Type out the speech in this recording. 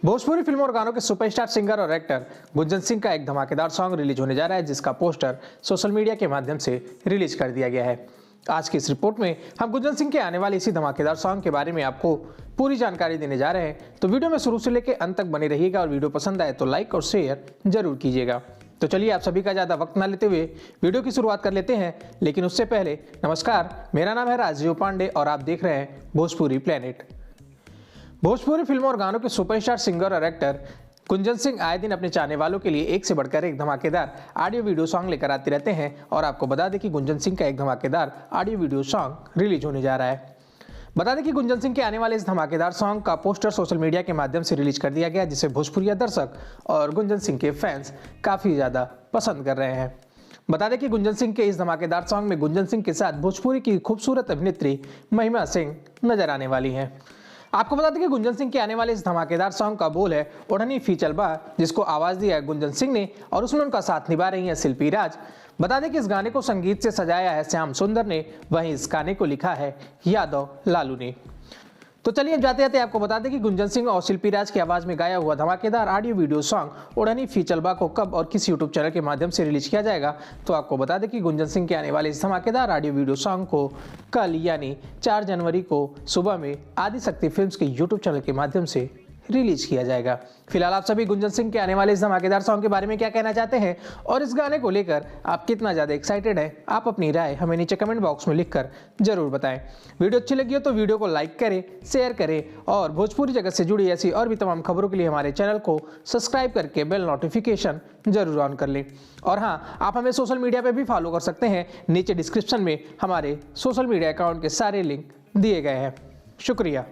भोजपुरी फिल्मों और गानों के सुपरस्टार सिंगर और एक्टर गुंजन सिंह का एक धमाकेदार सॉन्ग रिलीज होने जा रहा है, जिसका पोस्टर सोशल मीडिया के माध्यम से रिलीज कर दिया गया है। आज की इस रिपोर्ट में हम गुंजन सिंह के आने वाले इसी धमाकेदार सॉन्ग के बारे में आपको पूरी जानकारी देने जा रहे हैं। तो वीडियो में शुरू से लेकर अंत तक बने रहिएगा और वीडियो पसंद आए तो लाइक और शेयर जरूर कीजिएगा। तो चलिए आप सभी का ज़्यादा वक्त ना लेते हुए वीडियो की शुरुआत कर लेते हैं। लेकिन उससे पहले नमस्कार, मेरा नाम है राजीव पांडे और आप देख रहे हैं भोजपुरी प्लेनेट। भोजपुरी फिल्मों और गानों के सुपरस्टार सिंगर और एक्टर गुंजन सिंह आए दिन अपने चाहने वालों के लिए एक से बढ़कर एक धमाकेदार ऑडियो वीडियो सॉन्ग लेकर आते रहते हैं। और आपको बता दें कि गुंजन सिंह का एक धमाकेदार ऑडियो वीडियो सॉन्ग रिलीज होने जा रहा है। बता दें कि गुंजन सिंह के आने वाले इस धमाकेदार सॉन्ग का पोस्टर सोशल मीडिया के माध्यम से रिलीज कर दिया गया, जिसे भोजपुरी दर्शक और गुंजन सिंह के फैंस काफ़ी ज़्यादा पसंद कर रहे हैं। बता दें कि गुंजन सिंह के इस धमाकेदार सॉन्ग में गुंजन सिंह के साथ भोजपुरी की खूबसूरत अभिनेत्री महिमा सिंह नजर आने वाली हैं। आपको बता दें कि गुंजन सिंह के आने वाले इस धमाकेदार सॉन्ग का बोल है ओढ़नी फीचल बा, जिसको आवाज दिया है गुंजन सिंह ने और उसमें उनका साथ निभा रही हैं शिल्पी राज। बता दें कि इस गाने को संगीत से सजाया है श्याम सुंदर ने, वहीं इस गाने को लिखा है यादव लालू ने। तो चलिए जाते जाते आपको बता दें कि गुंजन सिंह और शिल्पी राज की आवाज में गाया हुआ धमाकेदार ऑडियो वीडियो सॉन्ग ओढ़नी फीचलबा को कब और किस यूट्यूब चैनल के माध्यम से रिलीज किया जाएगा। तो आपको बता दें कि गुंजन सिंह के आने वाले इस धमाकेदार ऑडियो वीडियो सॉन्ग को कल यानी 4 जनवरी को सुबह में आदिशक्ति फिल्म्स के यूट्यूब चैनल के माध्यम से रिलीज किया जाएगा। फिलहाल आप सभी गुंजन सिंह के आने वाले इस धमाकेदार सॉन्ग के बारे में क्या कहना चाहते हैं और इस गाने को लेकर आप कितना ज़्यादा एक्साइटेड हैं, आप अपनी राय हमें नीचे कमेंट बॉक्स में लिखकर जरूर बताएं। वीडियो अच्छी लगी हो तो वीडियो को लाइक करें, शेयर करें और भोजपुरी जगत से जुड़ी ऐसी और भी तमाम खबरों के लिए हमारे चैनल को सब्सक्राइब करके बेल नोटिफिकेशन जरूर ऑन कर लें। और हाँ, आप हमें सोशल मीडिया पर भी फॉलो कर सकते हैं। नीचे डिस्क्रिप्शन में हमारे सोशल मीडिया अकाउंट के सारे लिंक दिए गए हैं। शुक्रिया।